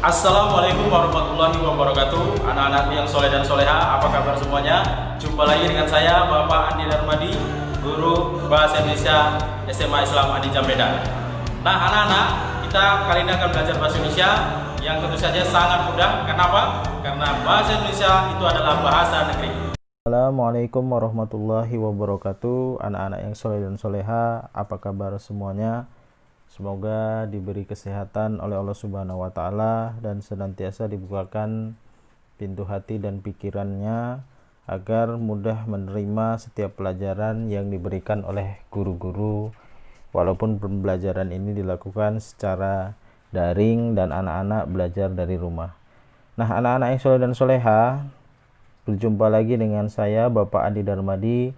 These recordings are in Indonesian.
Assalamualaikum warahmatullahi wabarakatuh. Anak-anak yang soleh dan soleha, apa kabar semuanya? Jumpa lagi dengan saya Bapak Andi Darmadi, Guru Bahasa Indonesia SMA Islam Adi Medan. Nah anak-anak, kita kali ini akan belajar Bahasa Indonesia yang tentu saja sangat mudah. Kenapa? Karena Bahasa Indonesia itu adalah bahasa negeri. Assalamualaikum warahmatullahi wabarakatuh. Anak-anak yang soleh dan soleha, apa kabar semuanya? Semoga diberi kesehatan oleh Allah Subhanahu wa Ta'ala dan senantiasa dibukakan pintu hati dan pikirannya agar mudah menerima setiap pelajaran yang diberikan oleh guru-guru, walaupun pembelajaran ini dilakukan secara daring dan anak-anak belajar dari rumah. Nah, anak-anak yang soleh dan soleha, berjumpa lagi dengan saya Bapak Andi Darmadi,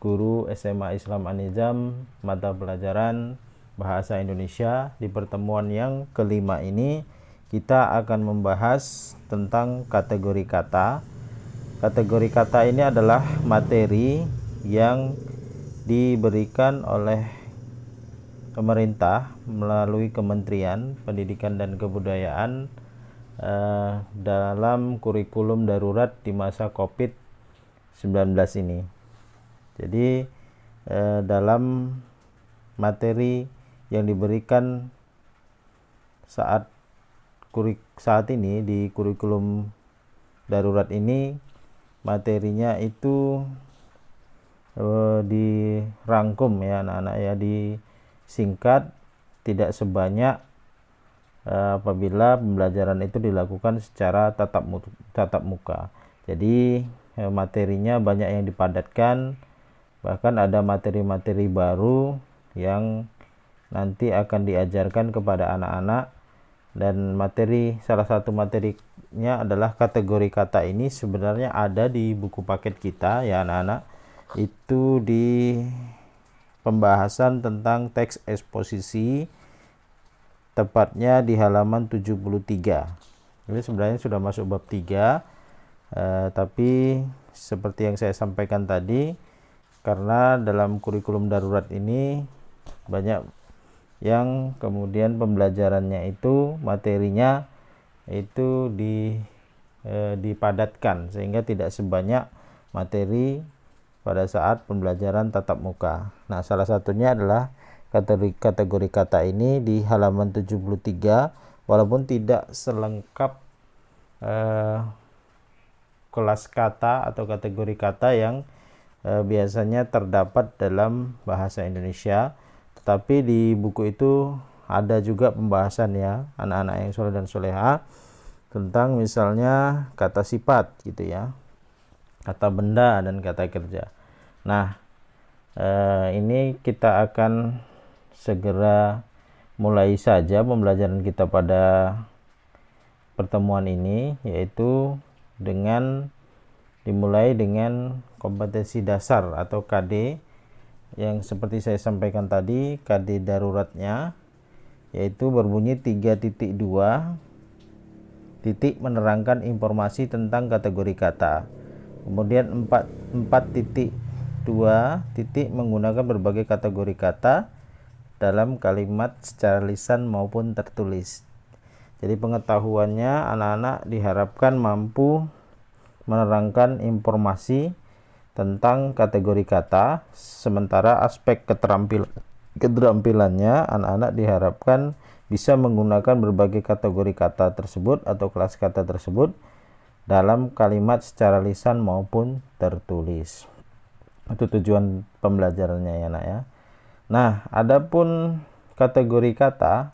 Guru SMA Islam An-Nizam, mata pelajaran Bahasa Indonesia. Di pertemuan yang kelima ini kita akan membahas tentang kategori kata. Kategori kata ini adalah materi yang diberikan oleh pemerintah melalui Kementerian Pendidikan dan Kebudayaan dalam kurikulum darurat di masa COVID-19 ini. Jadi dalam materi yang diberikan saat ini di kurikulum darurat ini, materinya itu dirangkum ya anak-anak ya, disingkat, tidak sebanyak apabila pembelajaran itu dilakukan secara tatap muka. Jadi materinya banyak yang dipadatkan, bahkan ada materi-materi baru yang nanti akan diajarkan kepada anak-anak. Dan salah satu materinya adalah kategori kata. Ini sebenarnya ada di buku paket kita ya anak-anak, itu di pembahasan tentang teks eksposisi, tepatnya di halaman 73. Ini sebenarnya sudah masuk bab 3, tapi seperti yang saya sampaikan tadi, karena dalam kurikulum darurat ini banyak yang kemudian pembelajarannya itu, materinya itu dipadatkan sehingga tidak sebanyak materi pada saat pembelajaran tatap muka. Nah, salah satunya adalah kategori kata ini di halaman 73, walaupun tidak selengkap kelas kata atau kategori kata yang biasanya terdapat dalam bahasa Indonesia. Tetapi di buku itu ada juga pembahasan ya anak-anak yang soleh dan soleha tentang misalnya kata sifat gitu ya, kata benda dan kata kerja. Nah, ini kita akan segera mulai saja pembelajaran kita pada pertemuan ini, yaitu dimulai dengan kompetensi dasar atau KD, yang seperti saya sampaikan tadi, KD daruratnya yaitu berbunyi 3.2, titik menerangkan informasi tentang kategori kata. Kemudian 4.2, titik menggunakan berbagai kategori kata dalam kalimat secara lisan maupun tertulis. Jadi pengetahuannya anak-anak diharapkan mampu menerangkan informasi tentang kategori kata, sementara aspek keterampilannya anak-anak diharapkan bisa menggunakan berbagai kategori kata tersebut atau kelas kata tersebut dalam kalimat secara lisan maupun tertulis. Itu tujuan pembelajarannya ya nak ya. Nah, adapun kategori kata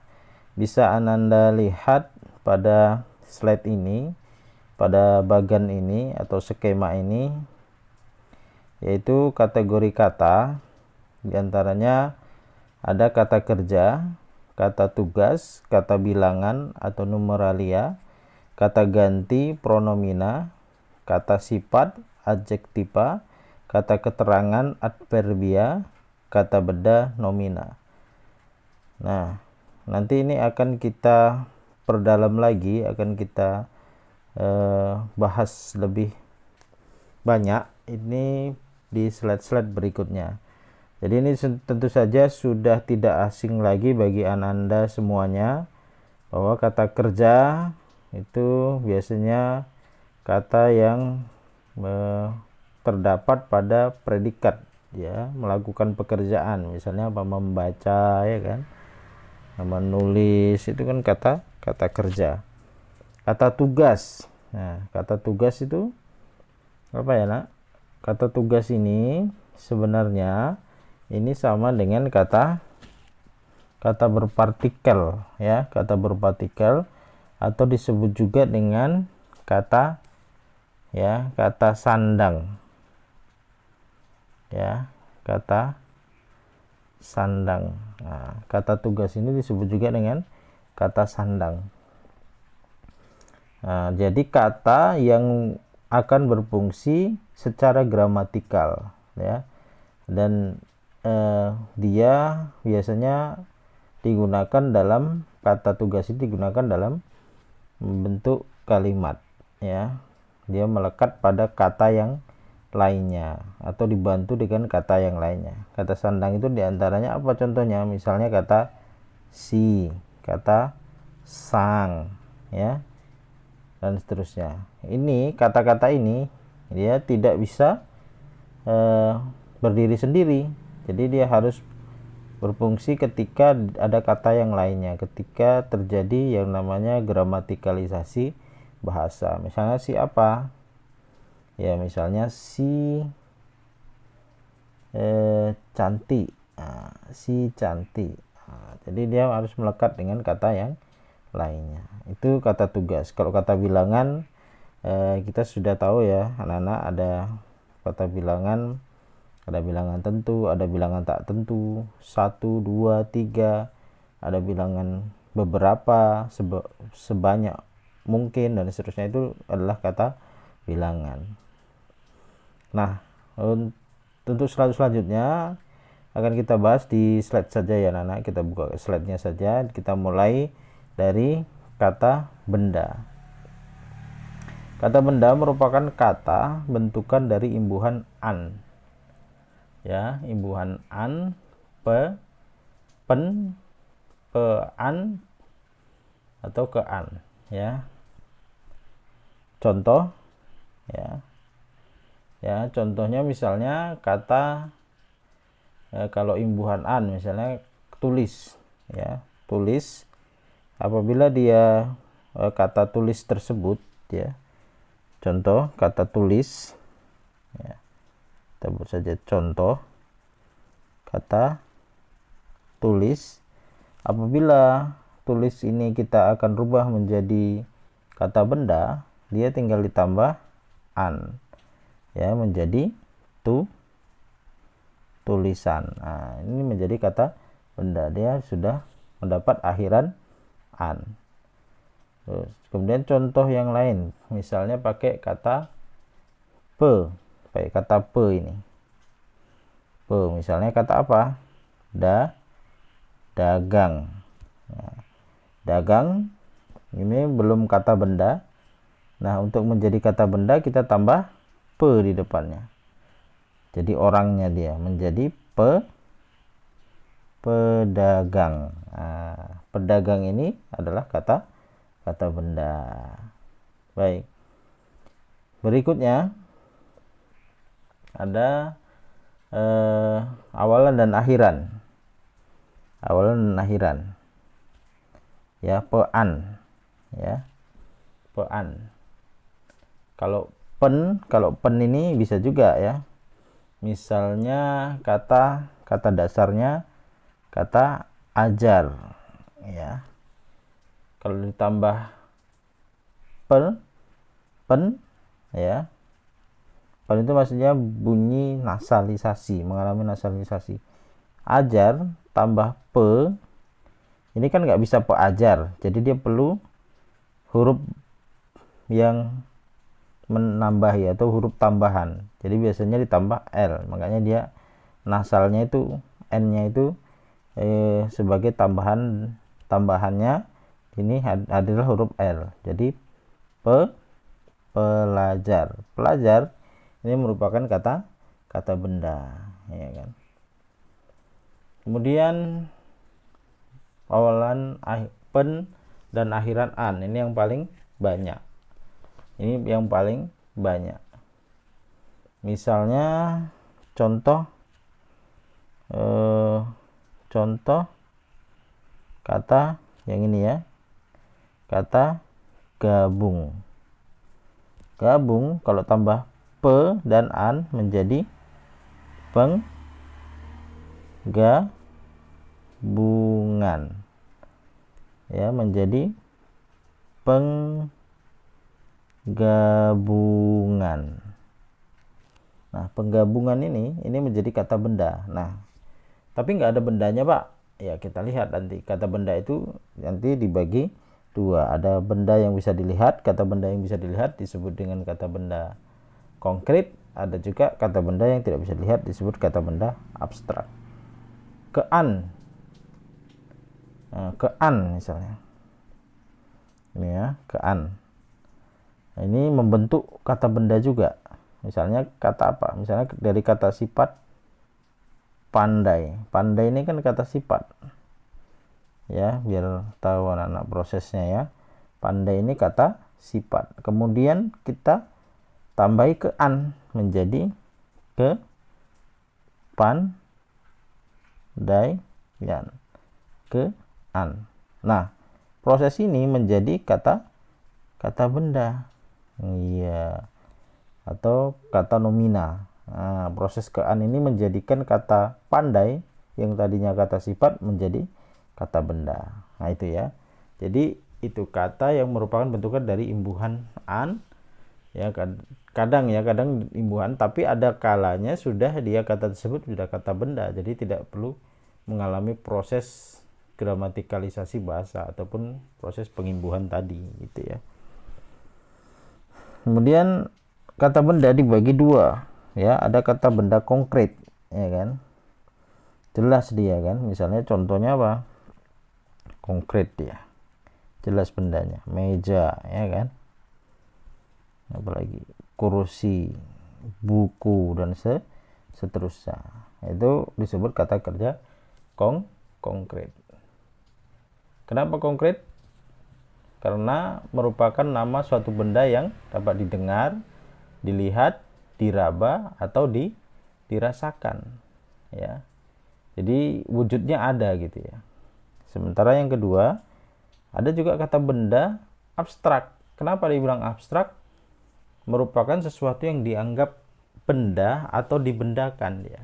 bisa Ananda lihat pada slide ini, pada bagan ini atau skema ini, yaitu kategori kata. Diantaranya ada kata kerja, kata tugas, kata bilangan atau numeralia, kata ganti pronomina, kata sifat adjektiva, kata keterangan adverbia, kata beda nomina. Nah, nanti ini akan kita perdalam lagi, akan kita bahas lebih banyak ini di slide-slide berikutnya. Jadi ini tentu saja sudah tidak asing lagi bagi Anda semuanya bahwa kata kerja itu biasanya kata yang terdapat pada predikat, ya, melakukan pekerjaan, misalnya apa, membaca, ya kan, menulis, itu kan kata kerja. Kata tugas, nah kata tugas itu apa ya nak? Kata tugas ini sebenarnya ini sama dengan kata berpartikel, ya, kata berpartikel, atau disebut juga dengan kata sandang, ya, kata sandang. Nah, kata tugas ini disebut juga dengan kata sandang. Nah, jadi kata yang akan berfungsi secara gramatikal, ya, dan dia biasanya digunakan dalam kata tugas ini digunakan dalam bentuk kalimat, ya, dia melekat pada kata yang lainnya atau dibantu dengan kata yang lainnya. Kata sandang itu diantaranya apa contohnya? Misalnya kata si, kata sang, ya, dan seterusnya. Ini kata-kata ini dia tidak bisa berdiri sendiri, jadi dia harus berfungsi ketika ada kata yang lainnya, ketika terjadi yang namanya gramatikalisasi bahasa. Misalnya si apa, ya, misalnya si cantik, nah, si cantik. Nah, jadi dia harus melekat dengan kata yang lainnya. Itu kata tugas. Kalau kata bilangan, kita sudah tahu, ya anak-anak, ada kata bilangan, ada bilangan tentu, ada bilangan tak tentu, 1, 2, 3, ada bilangan beberapa, sebanyak mungkin, dan seterusnya. Itu adalah kata bilangan. Nah, untuk selanjutnya akan kita bahas di slide saja, ya anak-anak. Kita buka slide-nya saja. Kita mulai dari kata benda. Kata benda merupakan kata bentukan dari imbuhan an, ya, imbuhan an, pen, an, atau an, ya. Contoh, ya, contohnya misalnya kata kalau imbuhan an, misalnya tulis, ya, tulis. Apabila dia kata tulis tersebut, ya, contoh kata tulis, ya, kita buat saja contoh kata tulis. Apabila tulis ini kita akan rubah menjadi kata benda, dia tinggal ditambah an, ya, menjadi tulisan. Nah, ini menjadi kata benda, dia sudah mendapat akhiran an. Terus kemudian contoh yang lain, misalnya pakai kata pakai kata ini, misalnya kata apa, dagang. Nah, dagang ini belum kata benda. Nah, untuk menjadi kata benda kita tambah di depannya, jadi orangnya dia menjadi pedagang. Nah, pedagang ini adalah kata benda. Baik, berikutnya ada awalan dan akhiran. Ya, pean, ya, pean. Kalau pen ini bisa juga, ya, misalnya kata dasarnya kata ajar, ya. Kalau ditambah pen, ya, pen itu maksudnya bunyi nasalisasi, mengalami nasalisasi. Ajar tambah ini kan nggak bisa ajar, jadi dia perlu huruf yang menambahi atau huruf tambahan. Jadi biasanya ditambah l, makanya dia nasalnya itu n-nya itu sebagai tambahannya ini adalah huruf l. Jadi pelajar ini merupakan kata benda, ya kan. Kemudian awalan pen dan akhiran an, ini yang paling banyak. Ini yang paling banyak. Misalnya contoh kata yang ini ya, kata gabung. Gabung kalau tambah pe dan an menjadi penggabungan, ya, menjadi penggabungan. Nah, penggabungan ini menjadi kata benda. Nah, tapi nggak ada bendanya, Pak. Ya, kita lihat nanti. Kata benda itu nanti dibagi dua. Ada benda yang bisa dilihat. Kata benda yang bisa dilihat disebut dengan kata benda konkret. Ada juga kata benda yang tidak bisa dilihat disebut kata benda abstrak. Kean. Nah, kean misalnya. Ini ya, kean. Nah, ini membentuk kata benda juga. Misalnya kata apa? Misalnya dari kata sifat pandai. Pandai ini kan kata sifat. Ya, biar tahu anak-anak prosesnya ya. Pandai ini kata sifat. Kemudian kita tambahi ke an menjadi ke pandaian. Ke an. Nah, proses ini menjadi kata benda. Iya. Atau kata nomina. Nah, proses kean ini menjadikan kata pandai yang tadinya kata sifat menjadi kata benda. Nah, itu ya. Jadi itu kata yang merupakan bentukan dari imbuhan an. Ya, kadang imbuhan, tapi ada kalanya sudah dia kata tersebut sudah kata benda. Jadi tidak perlu mengalami proses gramatikalisasi bahasa ataupun proses pengimbuhan tadi, gitu ya. Kemudian kata benda dibagi dua, ya. Ada kata benda konkret, ya kan, jelas dia kan. Misalnya contohnya apa? Konkret dia, jelas bendanya, meja, ya kan. Apalagi kursi, buku, dan seterusnya. Itu disebut kata kerja konkret. Kenapa konkret? Karena merupakan nama suatu benda yang dapat didengar, dilihat, diraba, atau dirasakan, ya. Jadi wujudnya ada, gitu ya. Sementara yang kedua, ada juga kata benda abstrak. Kenapa dibilang abstrak? Merupakan sesuatu yang dianggap benda atau dibendakan, ya.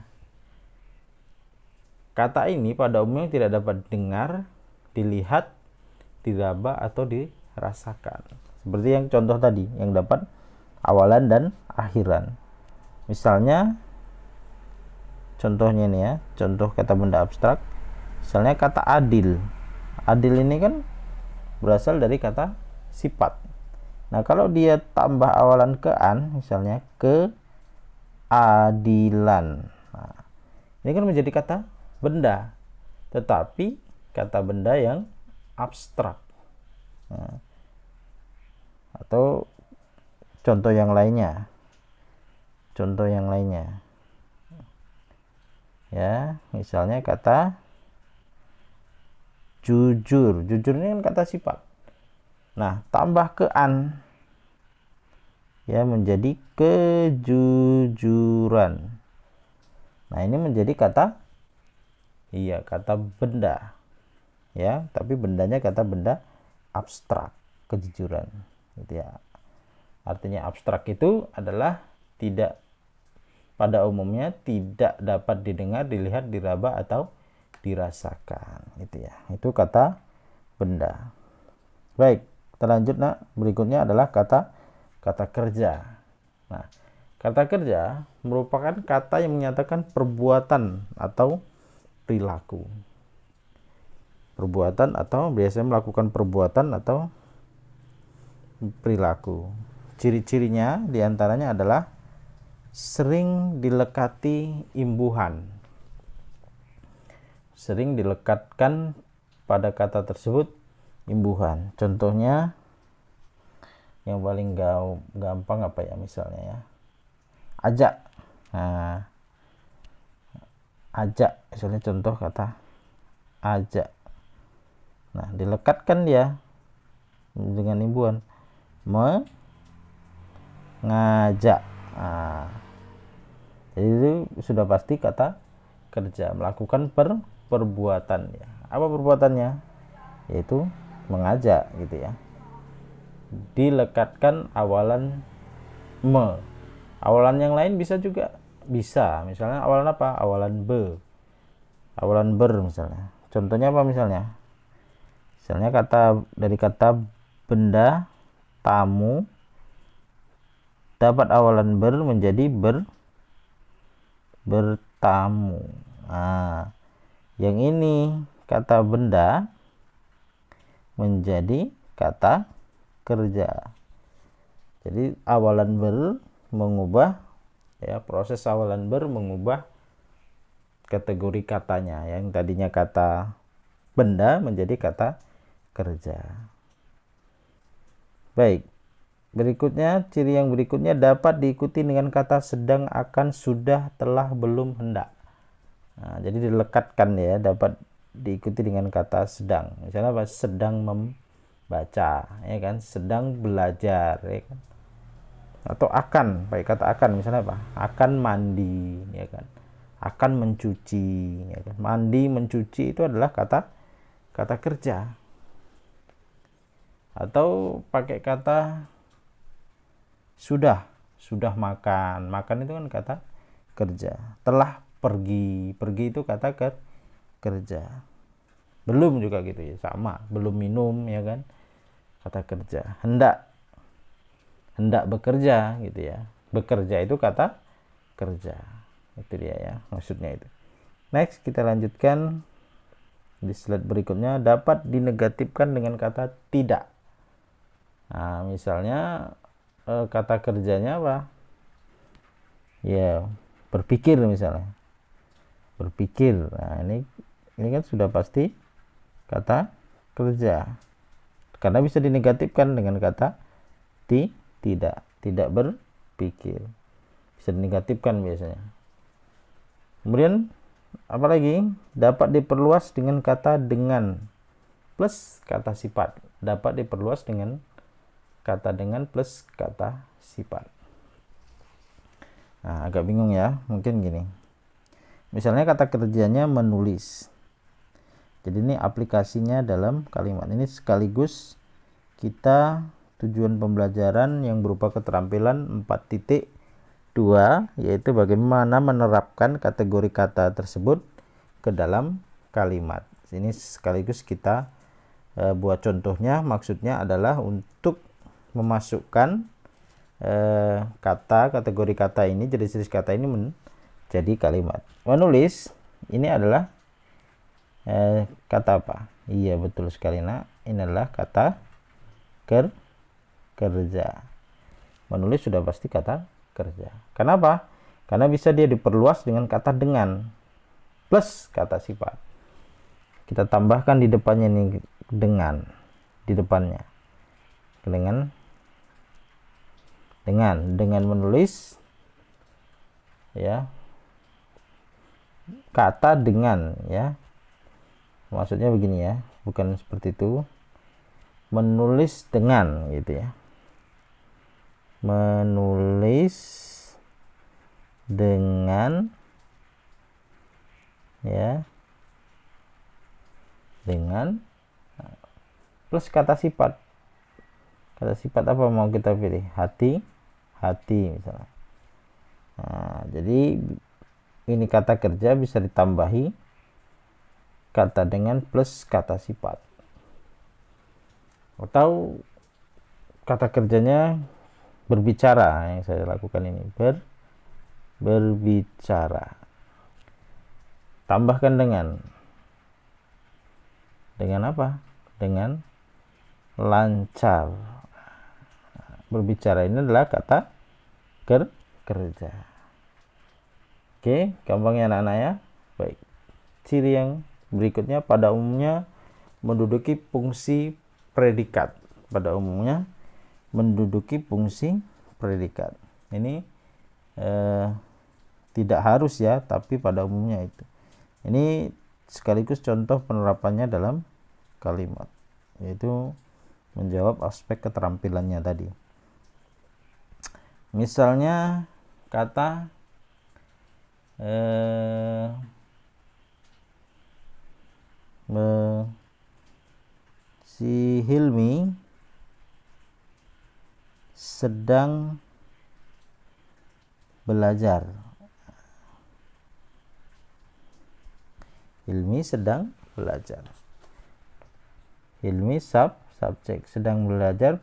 Kata ini pada umumnya tidak dapat didengar, dilihat, diraba, atau dirasakan. Seperti yang contoh tadi, yang dapat awalan dan akhiran. Misalnya contohnya ini ya, contoh kata benda abstrak. Misalnya kata adil. Adil ini kan berasal dari kata sifat. Nah, kalau dia tambah awalan ke an, misalnya keadilan. Nah, ini kan menjadi kata benda, tetapi kata benda yang abstrak. Nah, atau contoh yang lainnya. Ya, misalnya kata jujur. Jujur ini kan kata sifat. Nah, tambah ke an, ya, menjadi kejujuran. Nah, ini menjadi kata benda, ya, tapi bendanya kata benda abstrak, kejujuran, gitu ya. Artinya abstrak itu adalah tidak, pada umumnya tidak dapat didengar, dilihat, diraba, atau dirasakan, gitu ya. Itu kata benda. Baik, kita lanjut. Nah, berikutnya adalah kata kerja. Nah, kata kerja merupakan kata yang menyatakan perbuatan atau perilaku. Perbuatan atau biasanya melakukan perbuatan atau perilaku. Ciri-cirinya diantaranya adalah sering dilekati imbuhan. Sering dilekatkan pada kata tersebut imbuhan. Contohnya yang paling gampang apa ya, misalnya ya, ajak. Nah, ajak, misalnya contoh kata ajak. Nah, dilekatkan dia dengan imbuhan. mengajak. Nah, jadi itu sudah pasti kata kerja, melakukan perbuatan ya. Apa perbuatannya? Yaitu mengajak gitu ya. Dilekatkan awalan me. Awalan yang lain bisa juga, bisa. Misalnya awalan apa? Awalan be. Awalan ber misalnya. Contohnya apa misalnya? Misalnya dari kata benda, tamu, dapat awalan ber menjadi bertamu. Nah, yang ini kata benda menjadi kata kerja. Jadi awalan ber mengubah ya, proses awalan ber mengubah kategori katanya. Yang tadinya kata benda menjadi kata kerja. Baik. Berikutnya, ciri yang berikutnya dapat diikuti dengan kata sedang, akan, sudah, telah, belum, hendak. Nah, jadi dilekatkan ya, dapat diikuti dengan kata sedang. Misalnya apa? Sedang membaca, ya kan? Sedang belajar, ya kan? Atau akan, pakai kata akan, misalnya apa? Akan mandi, ya kan? Akan mencuci, ya kan? Mandi, mencuci itu adalah kata kerja. Atau pakai kata sudah makan itu kan kata kerja. Telah pergi itu kata kerja. Belum juga gitu ya, sama, belum minum ya kan, kata kerja. Hendak bekerja gitu ya, bekerja itu kata kerja. Itu dia ya, maksudnya itu. Next, kita lanjutkan di slide berikutnya. Dapat dinegatifkan dengan kata tidak. Nah, misalnya kata kerjanya apa? Ya, berpikir misalnya. Berpikir. Nah, ini kan sudah pasti kata kerja. Karena bisa dinegatifkan dengan kata tidak berpikir. Bisa dinegatifkan biasanya. Kemudian apalagi? Dapat diperluas dengan kata dengan plus kata sifat. Dapat diperluas dengan kata dengan plus kata sifat. Nah, agak bingung ya, mungkin gini. Misalnya kata kerjanya menulis. Jadi ini aplikasinya dalam kalimat. Ini sekaligus kita tujuan pembelajaran yang berupa keterampilan 4.2, yaitu bagaimana menerapkan kategori kata tersebut ke dalam kalimat. Ini sekaligus kita buat contohnya. Maksudnya adalah untuk memasukkan kategori kata ini, jenis-jenis kata ini menjadi kalimat. Menulis ini adalah kata apa? Iya, betul sekali nak. Ini adalah kata kerja. Menulis sudah pasti kata kerja. Kenapa? Karena bisa dia diperluas dengan kata dengan plus kata sifat. Kita tambahkan di depannya nih dengan, di depannya dengan menulis ya, kata dengan ya, maksudnya begini ya, bukan seperti itu, menulis dengan gitu ya, menulis dengan ya, dengan plus kata sifat. Kata sifat apa mau kita pilih? Hati misalnya. Nah, jadi ini kata kerja bisa ditambahi kata dengan plus kata sifat. Atau kata kerjanya berbicara, yang saya lakukan ini berbicara. Tambahkan dengan apa? Dengan lancar. Berbicara ini adalah kata kerja. Oke, gampangnya anak-anak ya. Baik. Ciri yang berikutnya, pada umumnya menduduki fungsi predikat. Pada umumnya menduduki fungsi predikat. Ini tidak harus ya, tapi pada umumnya itu. Ini sekaligus contoh penerapannya dalam kalimat, yaitu menjawab aspek keterampilannya tadi. Misalnya kata si Hilmi sedang belajar. Hilmi sedang belajar. Hilmi subjek, sedang belajar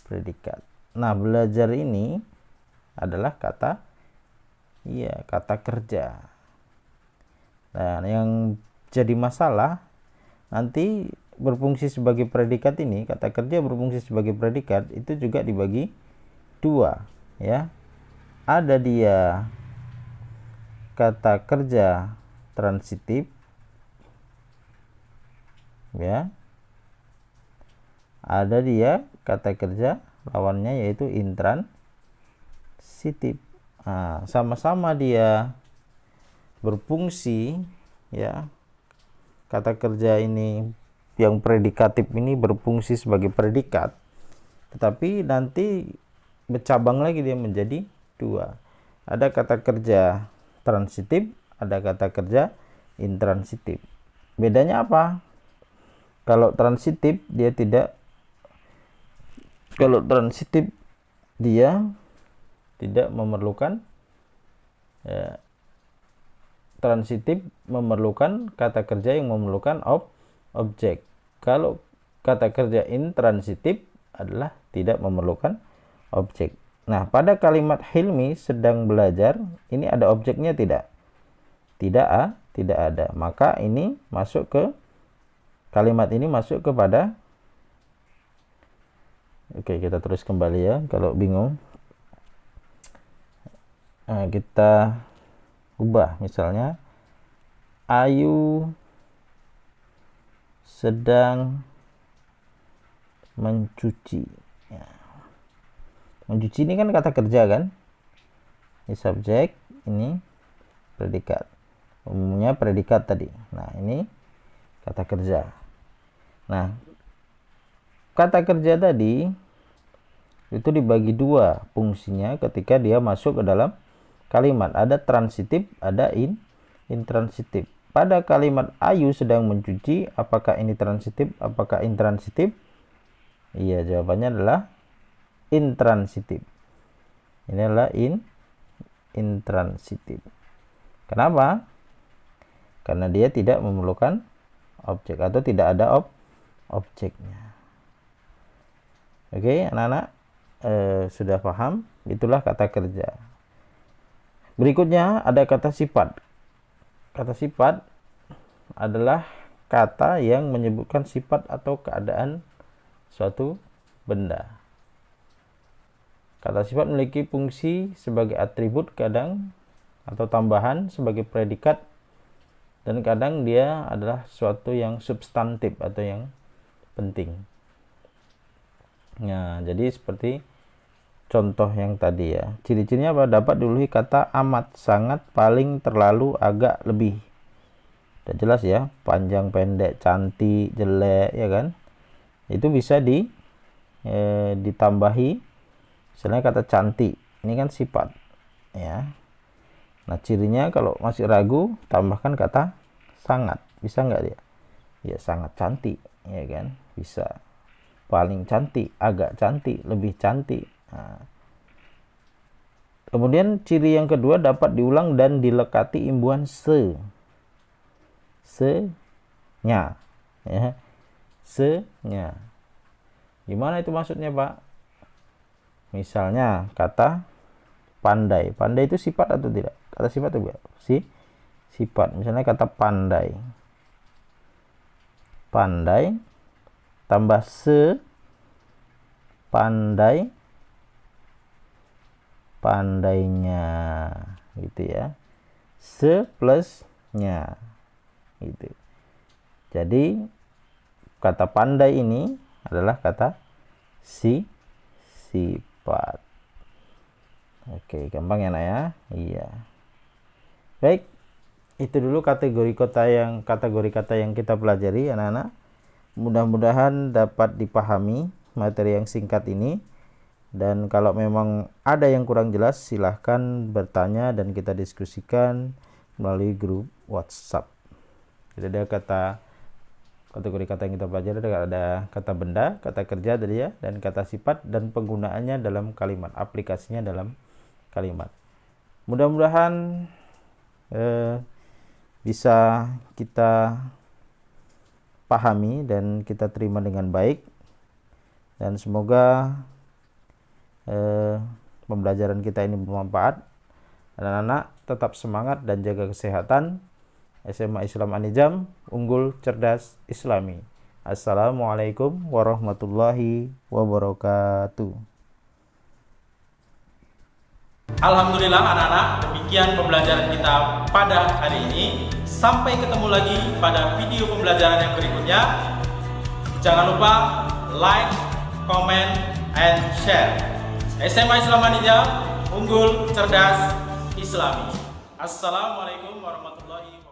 predikat. Nah, belajar ini adalah kata kerja. Nah, yang jadi masalah nanti berfungsi sebagai predikat ini, kata kerja berfungsi sebagai predikat itu juga dibagi dua, ya. Ada dia kata kerja transitif, ya. Ada dia kata kerja lawannya yaitu intransitif. Nah, sama-sama dia berfungsi, ya. Kata kerja ini yang predikatif ini berfungsi sebagai predikat, tetapi nanti bercabang lagi dia menjadi dua. Ada kata kerja transitif, ada kata kerja intransitif. Bedanya apa? Kalau transitif dia tidak memerlukan, transitif memerlukan kata kerja yang memerlukan objek. Kalau kata kerja intransitif adalah tidak memerlukan objek. Nah, pada kalimat Hilmi sedang belajar, ini ada objeknya tidak? Tidak ada. Maka ini masuk ke kalimat ini masuk kepada, oke, kita terus kembali ya kalau bingung. Nah, kita ubah misalnya Ayu sedang mencuci. Ya. Mencuci ini kan kata kerja kan? Ini subjek, ini predikat. Umumnya predikat tadi. Nah, ini kata kerja. Nah, kata kerja tadi itu dibagi dua fungsinya ketika dia masuk ke dalam kalimat. Ada transitif, ada intransitif. Pada kalimat Ayu sedang mencuci, apakah ini transitif, apakah intransitif? Iya, jawabannya adalah intransitif. Ini adalah intransitif. Kenapa? Karena dia tidak memerlukan objek atau tidak ada objeknya. Oke, anak-anak sudah paham? Itulah kata kerja. Berikutnya ada kata sifat. Kata sifat adalah kata yang menyebutkan sifat atau keadaan suatu benda. Kata sifat memiliki fungsi sebagai atribut kadang atau tambahan sebagai predikat, dan kadang dia adalah suatu yang substantif atau yang penting. Nah, jadi seperti contoh yang tadi ya. Ciri-cirinya apa? Dapat didahului kata amat, sangat, paling, terlalu, agak, lebih. Udah jelas ya, panjang, pendek, cantik, jelek, ya kan? Itu bisa ditambahi. Misalnya kata cantik, ini kan sifat, ya. Nah, cirinya kalau masih ragu, tambahkan kata sangat. Bisa nggak dia? Ya, sangat cantik, ya kan? Bisa. Paling cantik, agak cantik, lebih cantik. Nah. Kemudian ciri yang kedua, dapat diulang dan dilekati imbuhan nya, ya. Nya. Gimana itu maksudnya, Pak? Misalnya kata pandai. Pandai itu sifat atau tidak? Kata sifat atau tidak? Sifat. Misalnya kata pandai. Pandai tambah pandai, pandainya, gitu ya. Plusnya, gitu. Jadi kata pandai ini adalah kata sifat. Oke, gampang ya, Nak ya? Iya. Baik, itu dulu kategori kata yang kita pelajari, anak-anak. Mudah-mudahan dapat dipahami materi yang singkat ini, dan kalau memang ada yang kurang jelas silahkan bertanya dan kita diskusikan melalui grup WhatsApp. Jadi ada kategori kata yang kita pelajari, ada kata benda, kata kerja tadi ya, dan kata sifat, dan penggunaannya dalam kalimat, aplikasinya dalam kalimat. Mudah-mudahan bisa kita pahami dan kita terima dengan baik, dan semoga pembelajaran kita ini bermanfaat. Anak-anak tetap semangat dan jaga kesehatan. SMA Islam An-Nijam, unggul, cerdas, Islami. Assalamualaikum warahmatullahi wabarakatuh. Alhamdulillah anak-anak, demikian pembelajaran kita pada hari ini. Sampai ketemu lagi pada video pembelajaran yang berikutnya. Jangan lupa like, comment, and share. SMA Islam An-Nijam, unggul, cerdas, Islami. Assalamualaikum warahmatullahi wabarakatuh.